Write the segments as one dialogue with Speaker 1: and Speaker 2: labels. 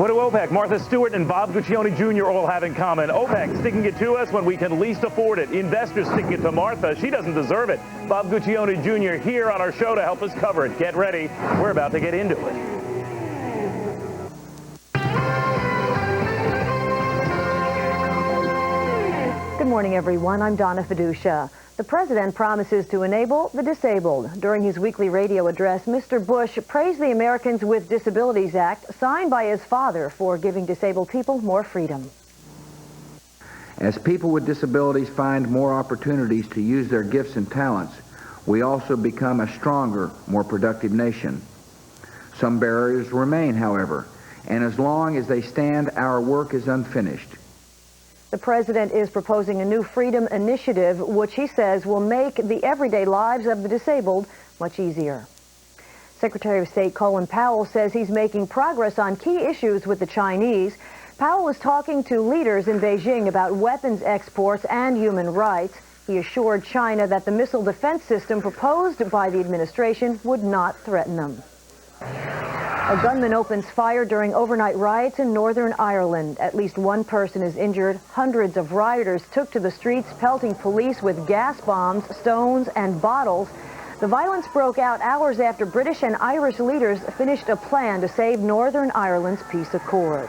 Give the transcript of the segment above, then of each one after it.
Speaker 1: What do OPEC, Martha Stewart, and Bob Guccione Jr. all have in common? OPEC sticking it to us when we can least afford it. Investors sticking it to Martha. She doesn't deserve it. Bob Guccione Jr. here on our show to help us cover it. Get ready. We're about to get into it.
Speaker 2: Good morning, everyone. I'm Donna Fiducia. The president promises to enable the disabled. During his weekly radio address, Mr. Bush praised the Americans with Disabilities Act signed by his father for giving disabled people more freedom.
Speaker 3: As people with disabilities find more opportunities to use their gifts and talents, we also become a stronger, more productive nation. Some barriers remain, however, and as long as they stand, our work is unfinished.
Speaker 2: The president is proposing a new freedom initiative, which he says will make the everyday lives of the disabled much easier. Secretary of State Colin Powell says he's making progress on key issues with the Chinese. Powell was talking to leaders in Beijing about weapons exports and human rights. He assured China that the missile defense system proposed by the administration would not threaten them. A gunman opens fire during overnight riots in Northern Ireland. At least one person is injured. Hundreds of rioters took to the streets, pelting police with gas bombs, stones, and bottles. The violence broke out hours after British and Irish leaders finished a plan to save Northern Ireland's peace accord.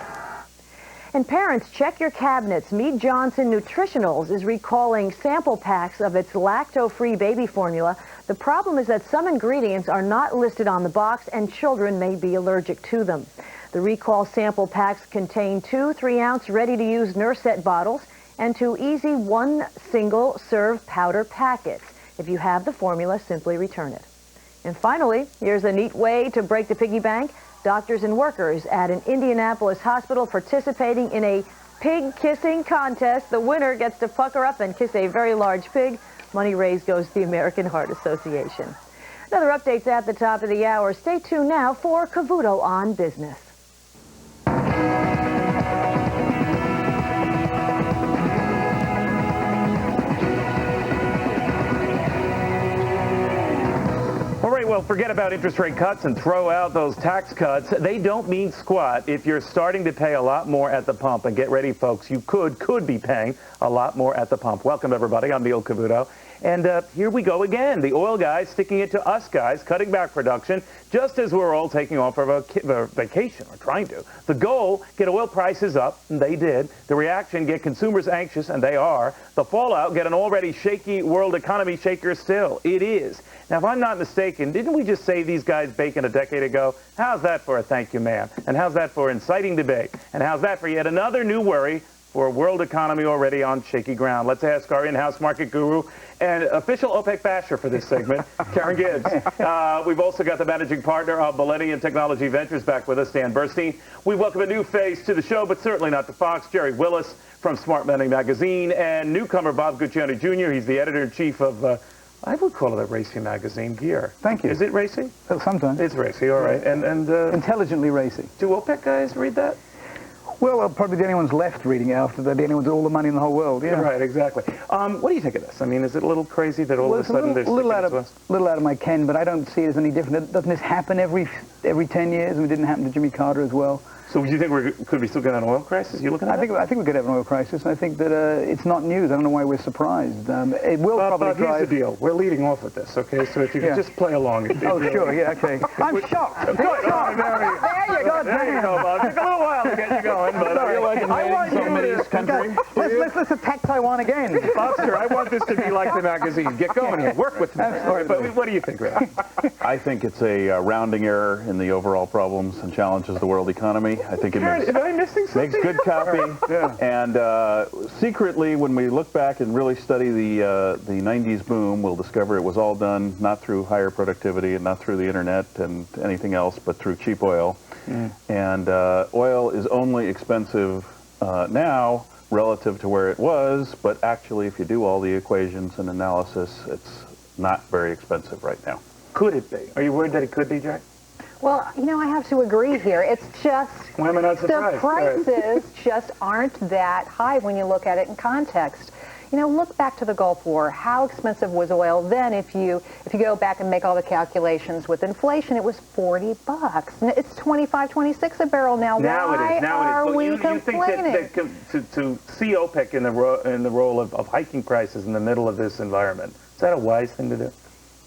Speaker 2: And parents, check your cabinets. Mead Johnson Nutritionals is recalling sample packs of its lacto-free baby formula. The problem is that some ingredients are not listed on the box and children may be allergic to them. The recall sample packs contain 2 3-ounce ready-to-use Nurset bottles and 2 easy 1 single-serve powder packets. If you have the formula, simply return it. And finally, here's a neat way to break the piggy bank. Doctors and workers at an Indianapolis hospital participating in a pig kissing contest. The winner gets to pucker up and kiss a very large pig. Money raised goes to the American Heart Association. Another updates at the top of the hour. Stay tuned now for Cavuto on Business.
Speaker 1: Well, forget about interest rate cuts and throw out those tax cuts. They don't mean squat if you're starting to pay a lot more at the pump. And get ready, folks, you could be paying a lot more at the pump. Welcome, everybody. I'm Neil Cavuto. And here we go again. The oil guys sticking it to us guys, cutting back production, just as we're all taking off of a vacation, or trying to. The goal, get oil prices up, and they did. The reaction, get consumers anxious, and they are. The fallout, get an already shaky world economy shaker still. It is. Now, if I'm not mistaken, didn't we just save these guys bacon a decade ago? How's that for a thank you, ma'am? And how's that for inciting debate? And how's that for yet another new worry for a world economy already on shaky ground? Let's ask our in-house market guru and official OPEC basher for this segment, Karen Gibbs. We've also got the managing partner of Millennium Technology Ventures back with us, Dan Burstein. We welcome a new face to the show, but certainly not to Fox, Jerry Willis from Smart Money Magazine, and newcomer Bob Guccione Jr. He's the editor-in-chief of, I would call it a racy magazine, Gear.
Speaker 4: Thank you.
Speaker 1: Is it racy?
Speaker 4: Sometimes.
Speaker 1: It's racy, all right. And
Speaker 4: intelligently racy.
Speaker 1: Do OPEC guys read that?
Speaker 4: Well, probably the only ones left reading it after they're dealing with all the money in the whole world, yeah.
Speaker 1: Right, exactly. What do you think of this? I mean, is it a little crazy that all of a sudden they're sticking it to us?
Speaker 4: A little out of my ken, but I don't see it as any different. Doesn't this happen every 10 years? And it didn't happen to Jimmy Carter as well.
Speaker 1: So do you think could we still get an oil crisis? You looking at
Speaker 4: it? I think we could have an oil crisis. I think that it's not news. I don't know why we're surprised. It will probably drive...
Speaker 1: Here's the deal. We're leading off with this, okay? So if you could just play along.
Speaker 4: Oh, sure, yeah, okay. I'm shocked.
Speaker 1: Good. There you go. There you go, Bob. Took a little while to get you going, but I feel like
Speaker 4: I want you to... Country. Let's attack Taiwan again.
Speaker 1: Bobster, I want this to be like the magazine. Get going here. Work with me. All right, but what do you think, Ray?
Speaker 5: I think it's a rounding error in the overall problems and challenges of the world economy. I think it
Speaker 1: am I missing something?
Speaker 5: makes good copy. And secretly, when we look back and really study the 90s boom, we'll discover it was all done not through higher productivity and not through the internet and anything else, but through cheap oil. And oil is only expensive now relative to where it was, but actually, if you do all the equations and analysis, it's not very expensive right now.
Speaker 1: Could it be? Are you worried that it could be, Jack?
Speaker 6: Well, you know, I have to agree here. It's just
Speaker 1: Why am I not surprised?
Speaker 6: the prices just aren't that high when you look at it in context. You know, look back to the Gulf War. How expensive was oil then? If you go back and make all the calculations with inflation, it was $40. It's 25, 26 a barrel now. Why are we complaining?
Speaker 1: You think that to see OPEC in the role of hiking prices in the middle of this environment, is that a wise thing to do?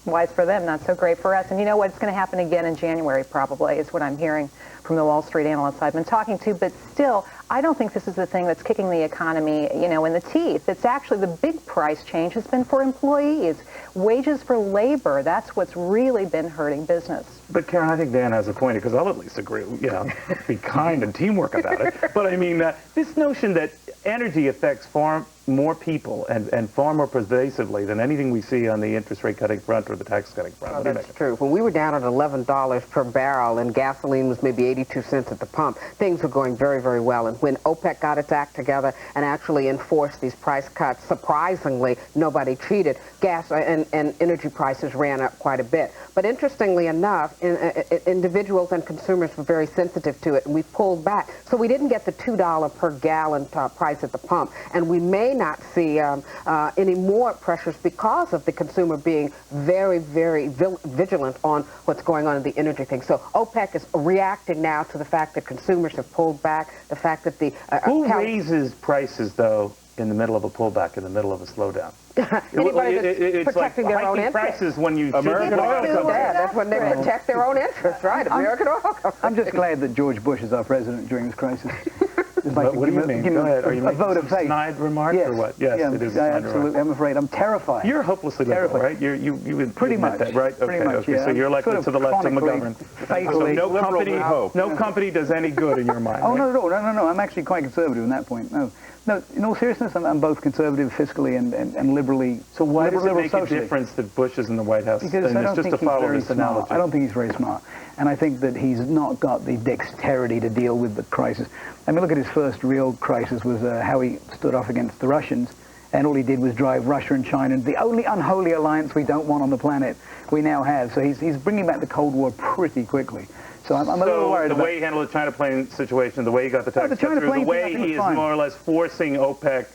Speaker 6: Wise for them, not so great for us. And you know what? It's going to happen again in January, probably, is what I'm hearing from the Wall Street analysts I've been talking to. But still, I don't think this is the thing that's kicking the economy, you know, in the teeth. It's actually the big price change has been for employees. Wages for labor, that's what's really been hurting business.
Speaker 1: But Karen, I think Dan has a point, because I'll at least agree, you know, be kind and teamwork about it. But I mean, this notion that energy affects far more people and far more pervasively than anything we see on the interest rate cutting front or the tax cutting front.
Speaker 7: Oh, that's true. When we were down at $11 per barrel and gasoline was maybe 82 cents at the pump, things were going very, very well. And when OPEC got its act together and actually enforced these price cuts, surprisingly, nobody cheated. Gas and energy prices ran up quite a bit. But interestingly enough, individuals and consumers were very sensitive to it, and we pulled back. So we didn't get the $2 per gallon price at the pump, and we may not see any more pressures because of the consumer being very, very vigilant on what's going on in the energy thing. So OPEC is reacting now to the fact that consumers have pulled back, the fact that the...
Speaker 1: Who raises prices, though, in the middle of a pullback, in the middle of a slowdown?
Speaker 7: Anybody that's protecting
Speaker 1: like
Speaker 7: their own interests.
Speaker 1: Prices when you
Speaker 5: American oil companies.
Speaker 7: That's when they protect their own interests, right? American oil companies.
Speaker 4: I'm just glad that George Bush is our president during this crisis.
Speaker 1: What do you mean? Go ahead. Are you making
Speaker 4: vote of faith?
Speaker 1: Snide remark or what? Yes,
Speaker 4: yeah,
Speaker 1: it is a
Speaker 4: yeah,
Speaker 1: snide
Speaker 4: absolutely.
Speaker 1: remark.
Speaker 4: I'm afraid. I'm terrified.
Speaker 1: You're hopelessly liberal, right? You would
Speaker 4: pretty
Speaker 1: admit
Speaker 4: much
Speaker 1: that, right?
Speaker 4: Pretty much,
Speaker 1: okay.
Speaker 4: yeah.
Speaker 1: So you're elected
Speaker 4: sort
Speaker 1: to the left of McGovern.
Speaker 4: Faithfully.
Speaker 1: So no company does any good in your mind.
Speaker 4: Oh,
Speaker 1: right?
Speaker 4: no. I'm actually quite conservative in that point. No. In all seriousness, I'm both conservative fiscally and liberally.
Speaker 1: So why does it make
Speaker 4: socially.
Speaker 1: a difference that Bush is in the White House?
Speaker 4: Because I don't
Speaker 1: just
Speaker 4: think
Speaker 1: to follow
Speaker 4: he's
Speaker 1: this
Speaker 4: very smart.
Speaker 1: analogy.
Speaker 4: I don't think he's very smart. And I think that he's not got the dexterity to deal with the crisis. I mean, look at his first real crisis was how he stood off against the Russians. And all he did was drive Russia and China into the only unholy alliance we don't want on the planet we now have. So he's bringing back the Cold War pretty quickly. So I'm a little worried about
Speaker 1: the way he handled the China plane situation, the way he got the tax
Speaker 4: the
Speaker 1: cut
Speaker 4: China
Speaker 1: through,
Speaker 4: plane
Speaker 1: the way
Speaker 4: thing,
Speaker 1: he is
Speaker 4: fine.
Speaker 1: more or less forcing OPEC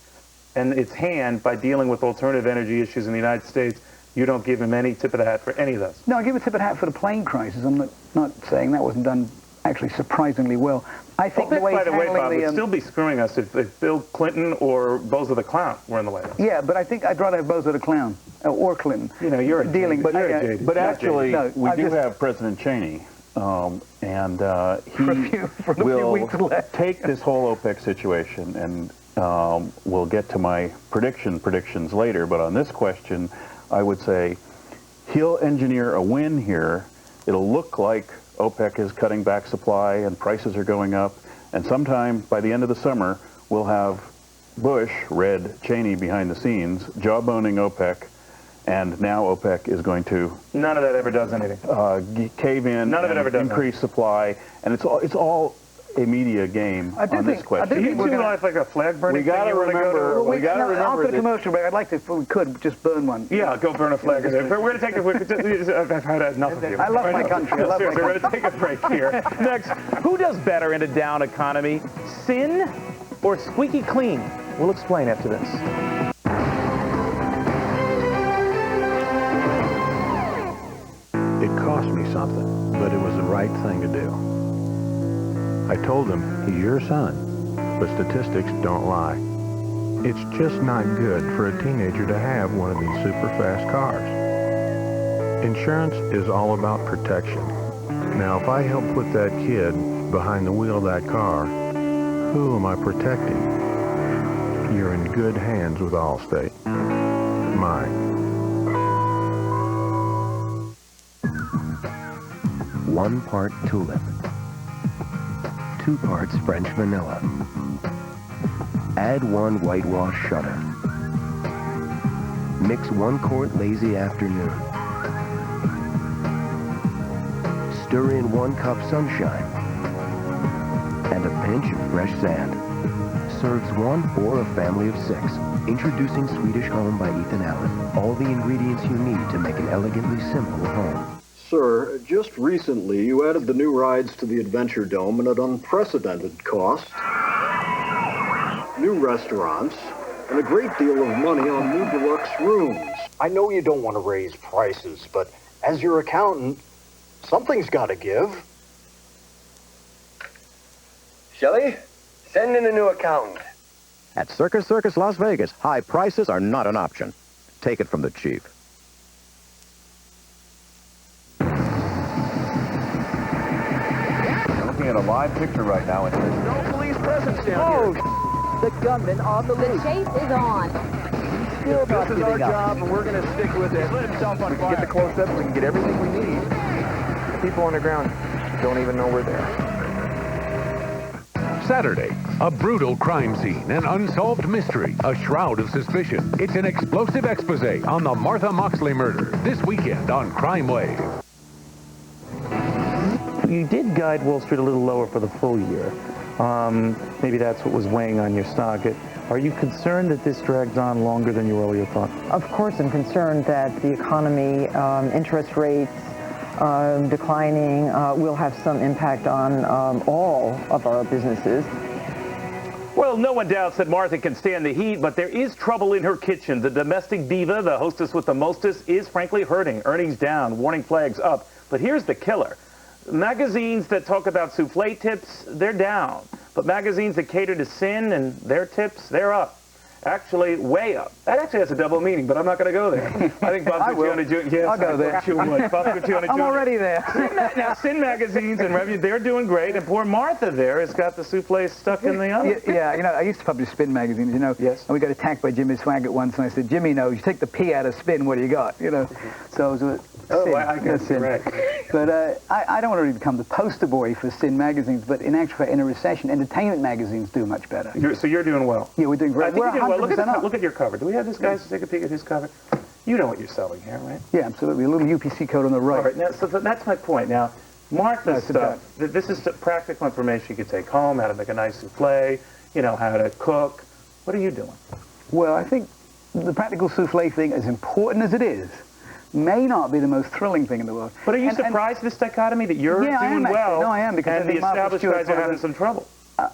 Speaker 1: and its hand by dealing with alternative energy issues in the United States, you don't give him any tip of the hat for any of those.
Speaker 4: No, I give a tip of the hat for the plane crisis. I'm not saying that wasn't done actually surprisingly well. I think
Speaker 1: OPEC,
Speaker 4: the way
Speaker 1: by the way, Bob,
Speaker 4: the,
Speaker 1: would still be screwing us if Bill Clinton or Bozo the Clown were in the White House.
Speaker 4: Yeah, but I think I'd rather have Bozo the Clown or Clinton.
Speaker 1: You know, you're
Speaker 4: dealing,
Speaker 1: but
Speaker 5: actually,
Speaker 4: no,
Speaker 5: we do have President Cheney, and he will take this whole OPEC situation, and we'll get to my predictions later. But on this question, I would say he'll engineer a win here. It'll look like OPEC is cutting back supply and prices are going up, and sometime by the end of the summer, we'll have Bush, Red, Cheney behind the scenes, jawboning OPEC, and now OPEC is going to...
Speaker 1: None of that ever does anything.
Speaker 5: Cave in,
Speaker 1: None of it ever does
Speaker 5: increase supply, and it's all a media game on this question.
Speaker 1: You two like a flag burning.
Speaker 5: We got to remember. We got to remember.
Speaker 4: After the commercial break, I'd like to, if we could, just burn one.
Speaker 1: Yeah, go burn a flag. We're going to take a. I've had enough of you.
Speaker 4: I love my country. I love my country.
Speaker 1: We're going to take a break here. Next, who does better in a down economy, sin or squeaky clean? We'll explain after this.
Speaker 8: It cost me something, but it was the right thing to do. I told him, he's your son, but statistics don't lie. It's just not good for a teenager to have one of these super fast cars. Insurance is all about protection. Now, if I help put that kid behind the wheel of that car, who am I protecting? You're in good hands with Allstate. Mine.
Speaker 9: 1 part tulip, 2 parts French vanilla. Add 1 whitewash shutter. Mix 1 quart lazy afternoon. Stir in 1 cup sunshine and a pinch of fresh sand. Serves 1 or a family of 6. Introducing Swedish Home by Ethan Allen. All the ingredients you need to make an elegantly simple home.
Speaker 10: Sir, just recently you added the new rides to the Adventure Dome at an unprecedented cost. New restaurants, and a great deal of money on new deluxe rooms.
Speaker 11: I know you don't want to raise prices, but as your accountant, something's got to give.
Speaker 12: Shelley, send in a new accountant.
Speaker 13: At Circus Circus Las Vegas, high prices are not an option. Take it from the chief.
Speaker 5: Looking at a live picture right now, and there's no police presence down here.
Speaker 14: The gunman on the loose.
Speaker 15: The chase is on.
Speaker 14: Still not
Speaker 5: This is our
Speaker 14: giving up.
Speaker 5: job, and we're going to stick with it.
Speaker 3: Lit himself on fire. Get the close-up, we can get everything we need. People on the ground don't even know we're there.
Speaker 16: Saturday, a brutal crime scene, an unsolved mystery, a shroud of suspicion. It's an explosive expose on the Martha Moxley murder this weekend on Crime Wave.
Speaker 1: You did guide Wall Street a little lower for the full year. Maybe that's what was weighing on your stock. Are you concerned that this drags on longer than you earlier thought?
Speaker 17: Of course, I'm concerned that the economy, interest rates declining, will have some impact on all of our businesses.
Speaker 1: Well, no one doubts that Martha can stand the heat, but there is trouble in her kitchen. The domestic diva, the hostess with the mostest, is frankly hurting. Earnings down, warning flags up. But here's the killer. Magazines that talk about souffle tips, they're down. But magazines that cater to sin and their tips, they're up. Actually, way up. That actually has a double meaning, but I'm not going to go there. I think Bob Guccione Jr. Yes,
Speaker 4: I'll go there.
Speaker 1: Bob Guccione
Speaker 4: I'm
Speaker 1: Jr.
Speaker 4: already there.
Speaker 1: Now, Sin magazines and revenue, they're doing great, and poor Martha there has got the souffle stuck in the oven.
Speaker 4: Yeah, you know, I used to publish Spin magazines, you know.
Speaker 1: Yes.
Speaker 4: And we got attacked by Jimmy Swaggart once, and I said, Jimmy knows, you take the P out of Spin, what do you got? You know. So it was a Sin.
Speaker 1: I guess you're right.
Speaker 4: But I don't want to really become the poster boy for Sin magazines, but in actual fact, in a recession, entertainment magazines do much better.
Speaker 1: So you're doing well.
Speaker 4: Yeah, we're doing great.
Speaker 1: I think
Speaker 4: We're
Speaker 1: you're doing well.
Speaker 4: 100% up.
Speaker 1: Look at your cover. Do we have this guy to take a peek at his cover? You know what you're selling here, right?
Speaker 4: Yeah, absolutely. A little UPC code on the right.
Speaker 1: All right, now, so that's my point. Now, Martha's stuff, this is practical information you could take home, how to make a nice souffle, you know, how to cook. What are you doing?
Speaker 4: Well, I think the practical souffle thing, as important as it is, may not be the most thrilling thing in the world.
Speaker 1: But are you surprised at this dichotomy that you're doing well
Speaker 4: no, I am, because
Speaker 1: and the established guys are having some trouble?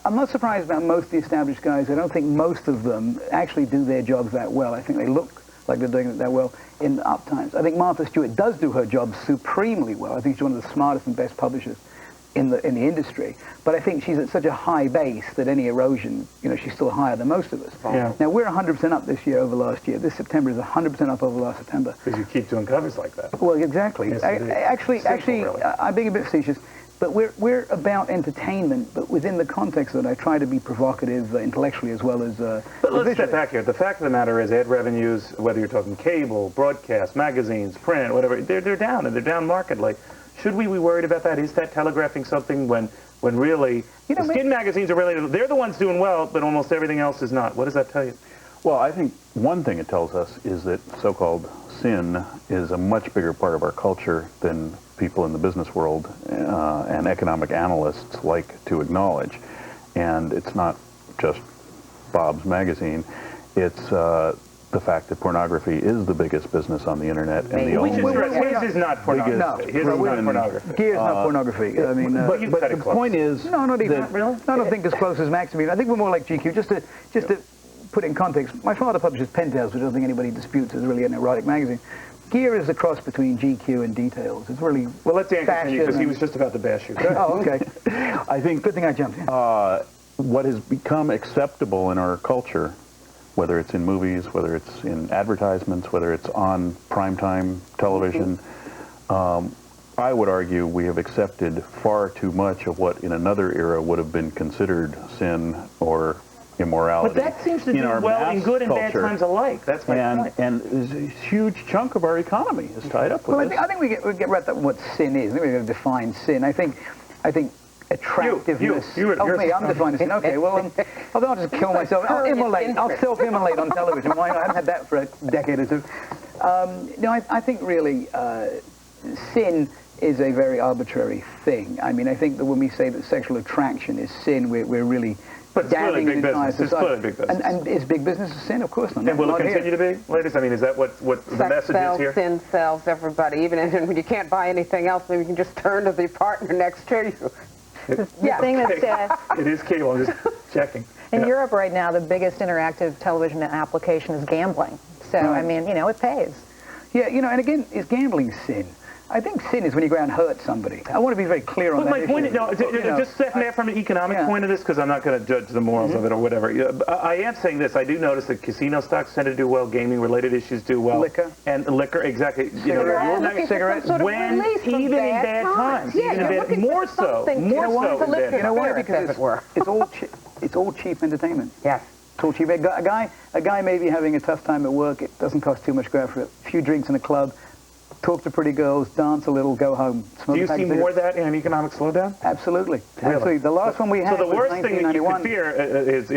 Speaker 4: I'm not surprised about most of the established guys. I don't think most of them actually do their jobs that well. I think they look like they're doing it that well in up times. I think Martha Stewart does do her job supremely well. I think she's one of the smartest and best publishers in the industry. But I think she's at such a high base that any erosion, you know, she's still higher than most of us.
Speaker 1: Yeah.
Speaker 4: Now, we're 100% up this year over last year. This September is 100% up over last September.
Speaker 1: Because you keep doing covers like that.
Speaker 4: Well, exactly.
Speaker 1: Yes,
Speaker 4: Actually,
Speaker 1: really.
Speaker 4: I'm being a bit facetious. But we're about entertainment, but within the context that I try to be provocative intellectually as well as
Speaker 1: But let's step back here. The fact of the matter is ad revenues, whether you're talking cable, broadcast, magazines, print, whatever, they're down, and they're down markedly. Should we be worried about that? Is that telegraphing something when really, the skin magazines are really, they're the ones doing well, but almost everything else is not. What does that tell you?
Speaker 5: Well, I think one thing it tells us is that so-called sin is a much bigger part of our culture than people in the business world and economic analysts like to acknowledge. And it's not just Bob's magazine. It's the fact that pornography is the biggest business on the internet and the only
Speaker 1: His is not pornography. His is not pornography.
Speaker 4: Gear's not pornography. I mean,
Speaker 5: but the point is,
Speaker 4: no, not even.
Speaker 1: Really?
Speaker 4: I don't think as close as Maximine. I think we're more like GQ. Just to put it in context, my father publishes Penthouse, which I don't think anybody disputes is really an erotic magazine. Gear is a cross between GQ and Details. It's really
Speaker 1: well. Let's continue because he was just about to bash you.
Speaker 4: Oh, okay.
Speaker 5: I think
Speaker 4: good thing I jumped in.
Speaker 5: What has become acceptable in our culture, whether it's in movies, whether it's in advertisements, whether it's on primetime television, I would argue we have accepted far too much of what in another era would have been considered sin or immorality.
Speaker 1: But that seems to do well in good and bad times alike. That's my point.
Speaker 5: And a huge chunk of our economy is tied up with
Speaker 4: this. I think we get wrapped up in what sin is. I think we're going to define sin. I think attractiveness. I'm defining sin. Okay, well, I'll just kill myself. I'll self-immolate on television. Why not? I haven't had that for a decade or two. No, I think really sin is a very arbitrary thing. I mean, I think that when we say that sexual attraction is sin, we're really
Speaker 1: damning the entire society. It's clearly big business.
Speaker 4: And is big business a sin? Of course not.
Speaker 1: And will it continue to be, ladies? I mean, is that what the message is here?
Speaker 7: Sin sells, everybody. Even when you can't buy anything else, maybe you can just turn to the partner next to you.
Speaker 1: The thing that says it is cable. Checking.
Speaker 6: In Europe right now, the biggest interactive television application is gambling. So, I mean, you know, it pays.
Speaker 4: Yeah, you know, and again, is gambling sin? I think sin is when you go out and hurt somebody. I want to be very clear on that
Speaker 1: my point is, just stepping there from an economic point of this, because I'm not going to judge the morals of it or whatever. I am saying this. I do notice that casino stocks tend to do well, gaming-related issues do well.
Speaker 4: Liquor.
Speaker 1: And liquor, exactly.
Speaker 4: Cigarettes.
Speaker 1: When, even in bad times. More so in bad times.
Speaker 4: You know why? Because it's all cheap entertainment.
Speaker 7: Yes.
Speaker 4: It's all cheap. A guy may be having a tough time at work. It doesn't cost too much to go out for a few drinks in a club, talk to pretty girls, dance a little, go home.
Speaker 1: Do you see more of that in an economic slowdown?
Speaker 4: Absolutely.
Speaker 1: Really?
Speaker 4: Absolutely. The last one we had
Speaker 1: was 1991. So the worst thing that you could fear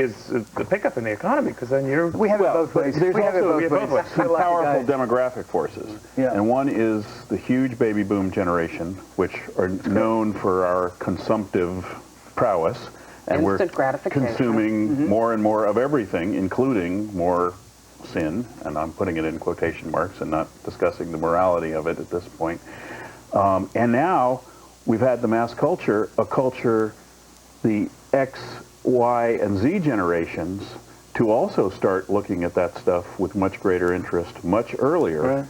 Speaker 1: is the pickup in the economy, because then you're...
Speaker 4: We have it both ways.
Speaker 5: There's also some powerful demographic forces.
Speaker 4: Yeah.
Speaker 5: And one is the huge baby boom generation, which are known for our consumptive prowess. And we're consuming more and more of everything, including more sin, and I'm putting it in quotation marks and not discussing the morality of it at this point. And now we've had the mass culture, a culture, the X, Y, and Z generations, to also start looking at that stuff with much greater interest much earlier.
Speaker 1: Right.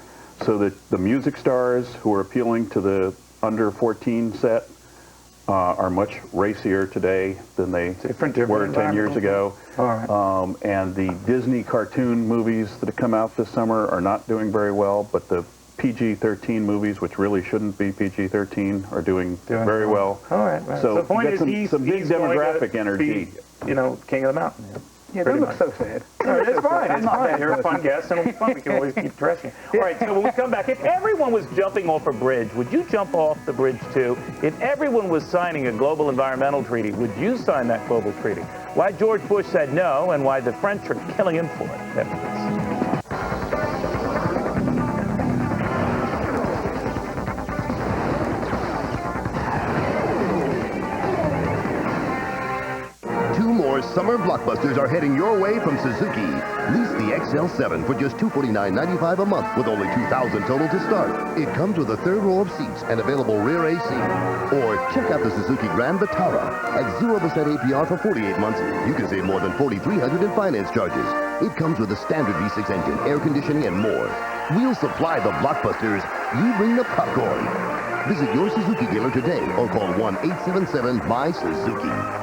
Speaker 5: So that the music stars who are appealing to the under 14 set are much racier today than they were 10 years ago. And the Disney cartoon movies that have come out this summer are not doing very well, but the PG-13 movies, which really shouldn't be PG-13, are doing very well. So
Speaker 1: the point is,
Speaker 5: some big demographic energy.
Speaker 1: You know, king of the mountain.
Speaker 4: Yeah, don't look so sad.
Speaker 1: It's fine. It's fine. You're a fun guest, and it'll be fun. We can always keep dressing. All right, so when we come back, if everyone was jumping off a bridge, would you jump off the bridge too? If everyone was signing a global environmental treaty, would you sign that global treaty? Why George Bush said no, and why the French are killing him for it. After this.
Speaker 15: Summer blockbusters are heading your way from Suzuki. Lease the XL7 for just $249.95 a month with only $2,000 total to start. It comes with a third row of seats and available rear AC. Or check out the Suzuki Grand Vitara. At 0% APR for 48 months, you can save more than $4,300 in finance charges. It comes with a standard V6 engine, air conditioning, and more. We'll supply the blockbusters. You bring the popcorn. Visit your Suzuki dealer today or call 1-877-BUY-SUZUKI.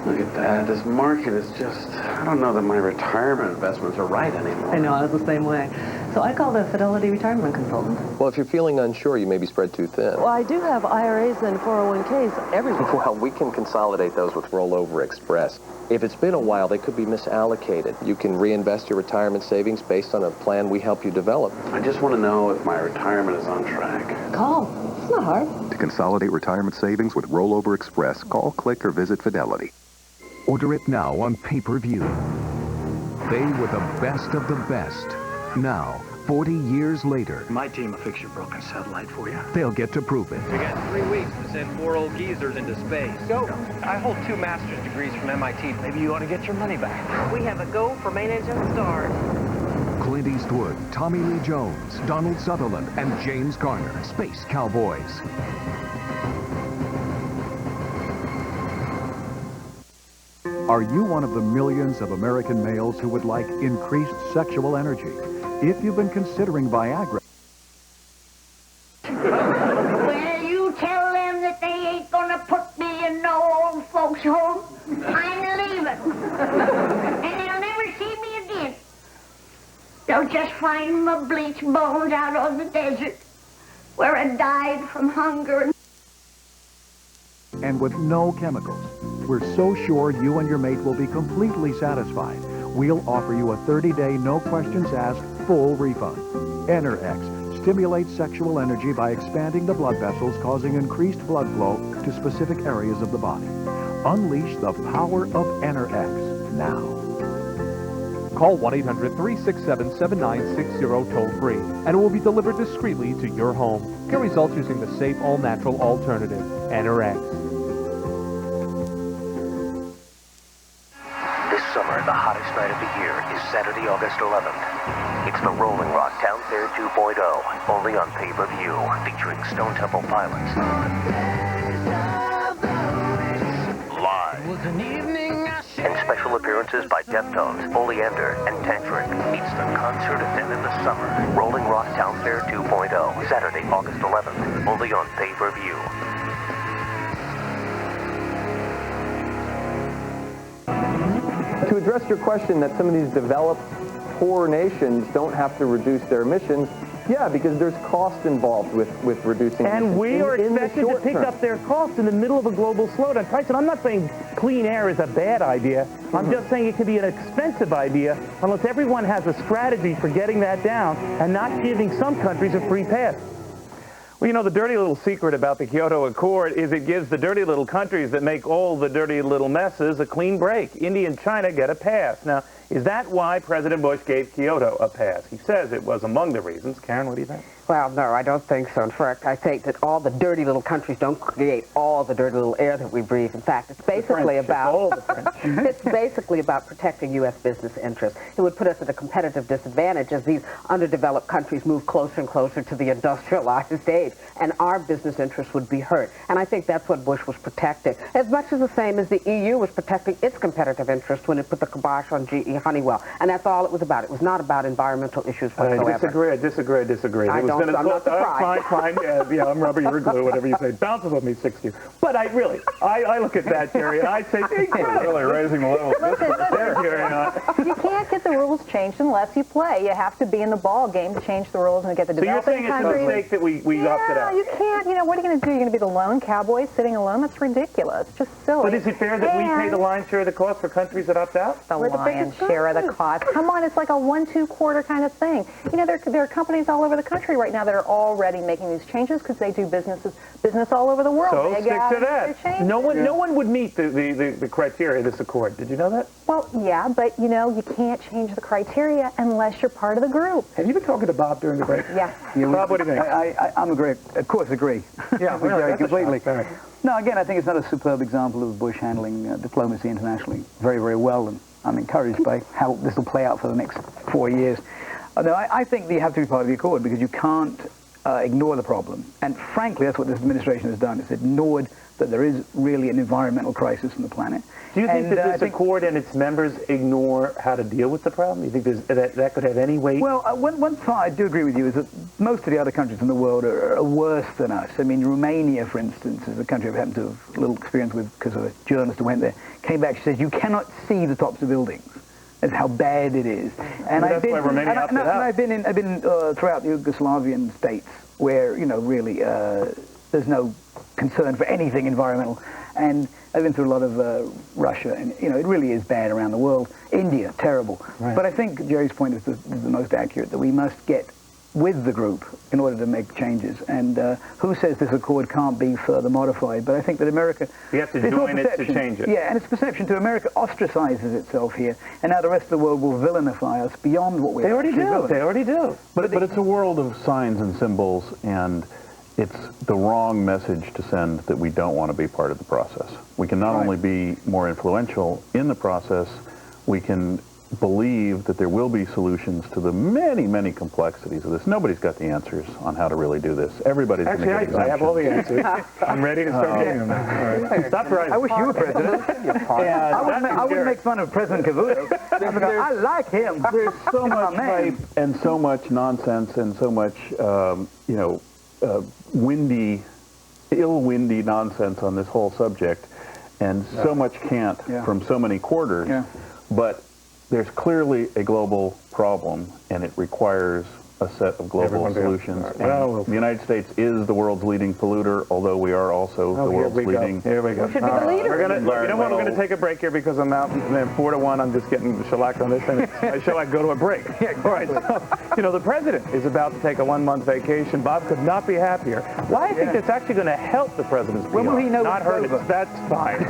Speaker 18: Look at that. This market is just, I don't know that my retirement investments are right anymore.
Speaker 19: I know, I was the same way. So I called a Fidelity retirement consultant.
Speaker 20: Well, if you're feeling unsure, you may be spread too thin.
Speaker 19: Well, I do have IRAs and 401ks everywhere.
Speaker 20: Well, we can consolidate those with Rollover Express. If it's been a while, they could be misallocated. You can reinvest your retirement savings based on a plan we help you develop.
Speaker 18: I just want to know if my retirement is on track.
Speaker 19: Call. It's not hard.
Speaker 21: To consolidate retirement savings with Rollover Express, call, click, or visit Fidelity.
Speaker 16: Order it now on pay-per-view. They were the best of the best. Now, 40 years later,
Speaker 22: my team will fix your broken satellite for you.
Speaker 16: They'll get to prove it.
Speaker 23: We got 3 weeks to send 4 old geezers into space.
Speaker 22: Go.
Speaker 23: I hold 2 master's degrees from MIT.
Speaker 22: Maybe you ought to get your money back.
Speaker 19: We have a go for main engine start.
Speaker 16: Clint Eastwood, Tommy Lee Jones, Donald Sutherland, and James Garner, Space Cowboys.
Speaker 24: Are you one of the millions of American males who would like increased sexual energy? If you've been considering Viagra...
Speaker 25: Well, you tell them that they ain't gonna put me in no old folks' home. I'm leaving. And they'll never see me again. They'll just find my bleached bones out on the desert where I died from hunger.
Speaker 24: And with no chemicals. We're so sure you and your mate will be completely satisfied. We'll offer you a 30-day, no questions asked, full refund. EnerX stimulates sexual energy by expanding the blood vessels, causing increased blood flow to specific areas of the body. Unleash the power of EnerX now.
Speaker 26: Call 1-800-367-7960 toll-free, and it will be delivered discreetly to your home. Get results using the safe, all-natural alternative, EnerX.
Speaker 27: Summer, the hottest night of the year is Saturday, August 11th. It's the Rolling Rock Town Fair 2.0, only on pay-per-view, featuring Stone Temple Pilots. Live. And special appearances by Deftones, Oleander, and Tantric meets the concert event in the summer. Rolling Rock Town Fair 2.0, Saturday, August 11th, only on pay-per-view.
Speaker 2: To address your question that some of these developed, poor nations don't have to reduce their emissions, yeah, because there's cost involved with reducing emissions.
Speaker 1: And we are expected to pick up their costs in the middle of a global slowdown. Tyson, I'm not saying clean air is a bad idea. I'm just saying it could be an expensive idea unless everyone has a strategy for getting that down and not giving some countries a free pass. Well, you know, the dirty little secret about the Kyoto Accord is it gives the dirty little countries that make all the dirty little messes a clean break. India and China get a pass. Now, is that why President Bush gave Kyoto a pass? He says it was among the reasons. Karen, what do you think?
Speaker 7: Well, no, I don't think so. In fact, I think that all the dirty little countries don't create all the dirty little air that we breathe. In fact, it's basically it's basically about protecting U.S. business interests. It would put us at a competitive disadvantage as these underdeveloped countries move closer and closer to the industrialized age, and our business interests would be hurt. And I think that's what Bush was protecting, as much as the same as the EU was protecting its competitive interests when it put the kibosh on GE Honeywell. And that's all it was about. It was not about environmental issues whatsoever.
Speaker 1: I disagree.
Speaker 7: I'm not surprised.
Speaker 1: Fine. Yeah, I'm rubber, you're glue, whatever you say. Bounces on me 60. But I look at that, Jerry, and I say, incredible.
Speaker 5: Really raising the level.
Speaker 6: Listen, you can't get the rules changed unless you play. You have to be in the ball game to change the rules and get the developing countries.
Speaker 1: So you're saying it's a mistake that we opted out?
Speaker 6: Yeah, you can't. You know, what are you going to do? You're going to be the lone cowboy sitting alone? That's ridiculous. It's just silly.
Speaker 1: But is it fair that we pay the lion's share of the cost for countries that opt out?
Speaker 6: The lion's share of the cost. Come on, it's like a 1-2 quarter kind of thing. You know, there are companies all over the country right now that are already making these changes because they do business all over the world.
Speaker 1: So
Speaker 6: they
Speaker 1: stick to that. No one would meet the criteria of this accord. Did you know that?
Speaker 6: Well, yeah, but you know, you can't change the criteria unless you're part of the group.
Speaker 1: Have you been talking to Bob during the break?
Speaker 6: Yeah.
Speaker 1: Bob, what do you think?
Speaker 4: I'm agree. Of course, agree.
Speaker 1: Yeah,
Speaker 4: with Jerry completely. No, again, I think it's not a superb example of Bush handling diplomacy internationally very, very well, and I'm encouraged by how this will play out for the next 4 years. No, I think that you have to be part of the accord because you can't ignore the problem. And frankly, that's what this administration has done. It's ignored that there is really an environmental crisis on the planet.
Speaker 1: Do you think that this accord and its members ignore how to deal with the problem? Do you think that could have any weight?
Speaker 4: Well, one thing I do agree with you is that most of the other countries in the world are worse than us. I mean, Romania, for instance, is a country I've happened to have a little experience with because of a journalist who went there, came back, she says, you cannot see the tops of buildings. That's how bad it is. And I've been throughout the Yugoslavian states where, you know, really there's no concern for anything environmental. And I've been through a lot of Russia, and, you know, it really is bad around the world. India, terrible. Right. But I think Jerry's point is the most accurate, that we must get with the group in order to make changes. And who says this accord can't be further modified? But I think that America...
Speaker 1: You have to join it to change it.
Speaker 4: Yeah, and it's perception to America ostracizes itself here, and now the rest of the world will vilify us beyond what we
Speaker 1: already do. They already do.
Speaker 5: But it's a world of signs and symbols, and it's the wrong message to send that we don't want to be part of the process. We can not only be more influential in the process, we can believe that there will be solutions to the many, many complexities of this. Nobody's got the answers on how to really do this. Everybody's going to get exemptions.
Speaker 1: I have all the answers. I'm ready to start getting them. Right. Stop writing.
Speaker 4: I wish you were president. I wouldn't make fun of President Cavuto. I like him.
Speaker 5: There's so much hype and so much nonsense and so much, ill-windy nonsense on this whole subject, and so much cant from so many quarters. Yeah. But there's clearly a global problem, and it requires a set of global solutions. And the United States is the world's leading polluter, although we are also the world's leading...
Speaker 1: Here we go.
Speaker 6: We should be the leader.
Speaker 1: You know what? We're going to take a break here because I'm out 4-1. I'm just getting shellacked on this, and I shall I go to a break. All right. So, you know, the president is about to take a 1-month vacation. Bob could not be happier. Why I think that's actually going to help the president's PR.
Speaker 4: When will he know
Speaker 1: not hurt it. That's fine.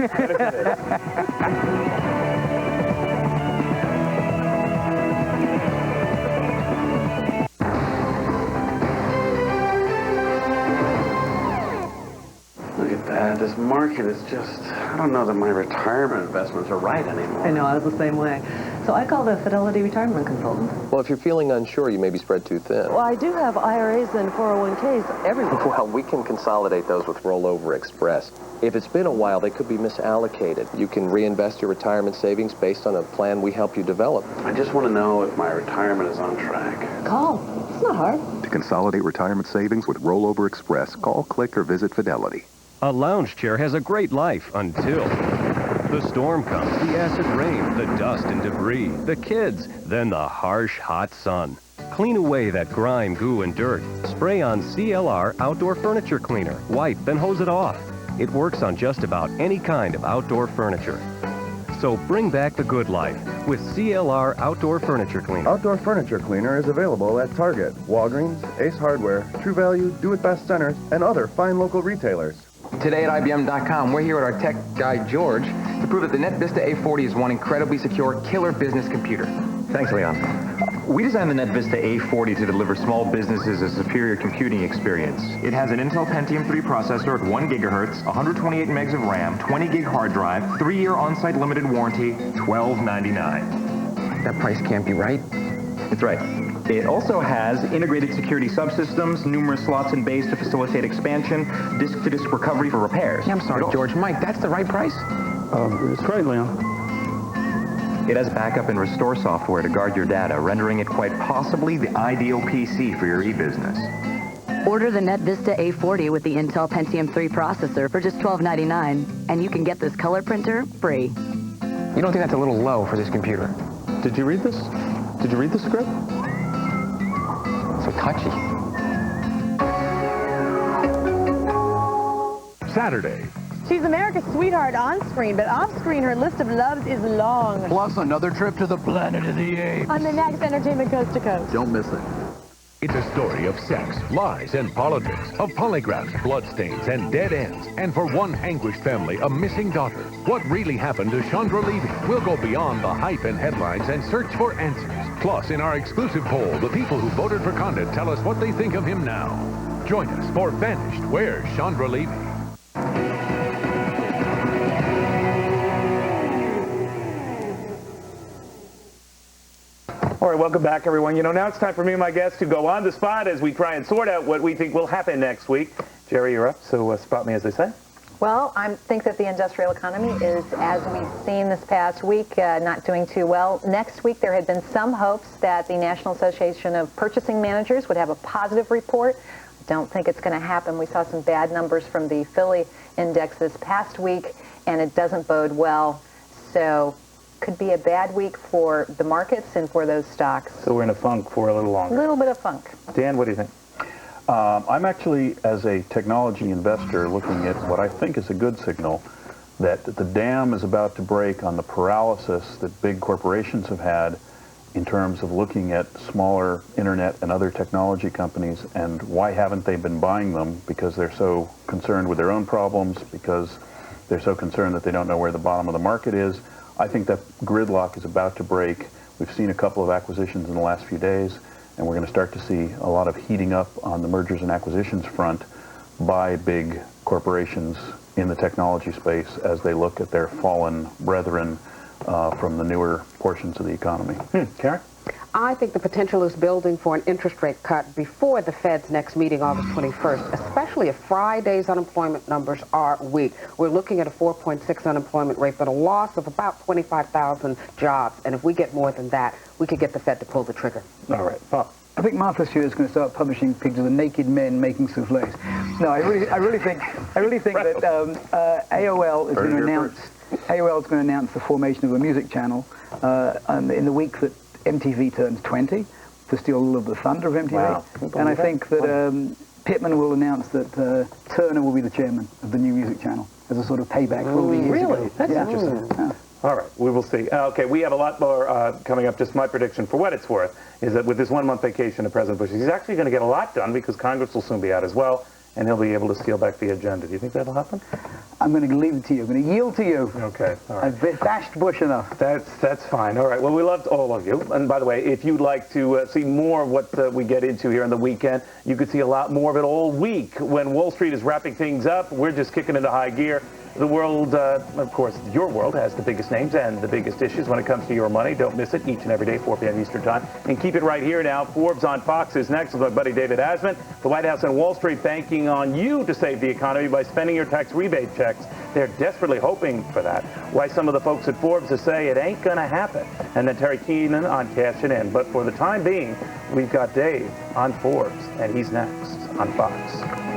Speaker 18: This market is just, I don't know that my retirement investments are right anymore.
Speaker 19: I know, I was the same way. So I called a Fidelity retirement consultant.
Speaker 20: Well, if you're feeling unsure, you may be spread too thin.
Speaker 19: Well, I do have IRAs and 401ks everywhere.
Speaker 20: Well, we can consolidate those with Rollover Express. If it's been a while, they could be misallocated. You can reinvest your retirement savings based on a plan we help you develop.
Speaker 18: I just want to know if my retirement is on track.
Speaker 19: Call. It's not hard.
Speaker 21: To consolidate retirement savings with Rollover Express, call, click, or visit Fidelity.
Speaker 8: A lounge chair has a great life until the storm comes, the acid rain, the dust and debris, the kids, then the harsh, hot sun. Clean away that grime, goo, and dirt. Spray on CLR Outdoor Furniture Cleaner. Wipe, then hose it off. It works on just about any kind of outdoor furniture. So bring back the good life with CLR Outdoor Furniture Cleaner.
Speaker 9: Outdoor Furniture Cleaner is available at Target, Walgreens, Ace Hardware, True Value, Do It Best Centers, and other fine local retailers.
Speaker 10: Today at IBM.com, we're here with our tech guy, George, to prove that the NetVista A40 is one incredibly secure, killer business computer.
Speaker 11: Thanks, Leon. We designed the NetVista A40 to deliver small businesses a superior computing experience. It has an Intel Pentium 3 processor at 1 gigahertz, 128 megs of RAM, 20 gig hard drive, 3-year on-site limited warranty, $12.99.
Speaker 10: That price can't be right.
Speaker 11: It's right. It also has integrated security subsystems, numerous slots and bays to facilitate expansion, disk-to-disk recovery for repairs.
Speaker 10: Yeah, I'm sorry, George. Mike, that's the right price?
Speaker 9: It's great, Leon.
Speaker 11: It has backup and restore software to guard your data, rendering it quite possibly the ideal PC for your e-business.
Speaker 12: Order the NetVista A40 with the Intel Pentium 3 processor for just $12.99, and you can get this color printer free.
Speaker 10: You don't think that's a little low for this computer?
Speaker 5: Did you read this? Did you read the script?
Speaker 10: So touchy.
Speaker 16: Saturday.
Speaker 13: She's America's sweetheart on screen, but off screen her list of loves is long.
Speaker 14: Plus another trip to the planet of the apes.
Speaker 13: On the next Entertainment Coast to Coast.
Speaker 14: Don't miss it.
Speaker 16: It's a story of sex, lies, and politics, of polygraphs, bloodstains, and dead ends, and for one anguished family, a missing daughter. What really happened to Chandra Levy? We'll go beyond the hype and headlines and search for answers. Plus, in our exclusive poll, the people who voted for Condit tell us what they think of him now. Join us for Vanished. Where's Chandra Levy?
Speaker 1: All right, welcome back, everyone. You know, now it's time for me and my guests to go on the spot as we try and sort out what we think will happen next week. Jerry, you're up, so spot me, as they say.
Speaker 6: Well, I think that the industrial economy is, as we've seen this past week, not doing too well. Next week, there had been some hopes that the National Association of Purchasing Managers would have a positive report. I don't think it's going to happen. We saw some bad numbers from the Philly index this past week, and it doesn't bode well. So could be a bad week for the markets and for those stocks.
Speaker 1: So we're in a funk for a little longer.
Speaker 6: A little bit of funk.
Speaker 1: Dan, what do you think?
Speaker 5: I'm actually, as a technology investor, looking at what I think is a good signal that the dam is about to break on the paralysis that big corporations have had in terms of looking at smaller internet and other technology companies, and why haven't they been buying them? Because they're so concerned with their own problems, because they're so concerned that they don't know where the bottom of the market is. I think that gridlock is about to break. We've seen a couple of acquisitions in the last few days, and we're going to start to see a lot of heating up on the mergers and acquisitions front by big corporations in the technology space as they look at their fallen brethren from the newer portions of the economy.
Speaker 1: Karen?
Speaker 7: I think the potential is building for an interest rate cut before the Fed's next meeting, August 21st, especially if Friday's unemployment numbers are weak. We're looking at a 4.6 unemployment rate, but a loss of about 25,000 jobs. And if we get more than that, we could get the Fed to pull the trigger.
Speaker 1: All right. Pop.
Speaker 4: I think Martha Stewart is going to start publishing pictures of naked men making souffles. No, I really think that AOL is going to announce the formation of a music channel in the week that MTV turns 20 to steal a little of the thunder of MTV.
Speaker 1: Wow.
Speaker 4: And I think that Pittman will announce that Turner will be the chairman of the new music channel as a sort of payback for all the years ago.
Speaker 1: That's interesting. Yeah. All right, we will see. Okay, we have a lot more coming up. Just my prediction, for what it's worth, is that with this one-month vacation of President Bush, he's actually going to get a lot done because Congress will soon be out as well, and he'll be able to steal back the agenda. Do you think that'll happen?
Speaker 4: I'm going to leave it to you. I'm going to yield to you.
Speaker 1: Okay, all right.
Speaker 4: I've bashed Bush enough.
Speaker 1: That's fine. All right. Well, we loved all of you. And by the way, if you'd like to see more of what we get into here on the weekend, you could see a lot more of it all week when Wall Street is wrapping things up. We're just kicking into high gear. The world, of course, your world has the biggest names and the biggest issues when it comes to your money. Don't miss it each and every day, 4 p.m. Eastern Time. And keep it right here now. Forbes on Fox is next with my buddy David Asman. The White House and Wall Street banking on you to save the economy by spending your tax rebate checks. They're desperately hoping for that. Why some of the folks at Forbes say it ain't going to happen. And then Terry Keenan on cashing in. But for the time being, we've got Dave on Forbes, and he's next on Fox.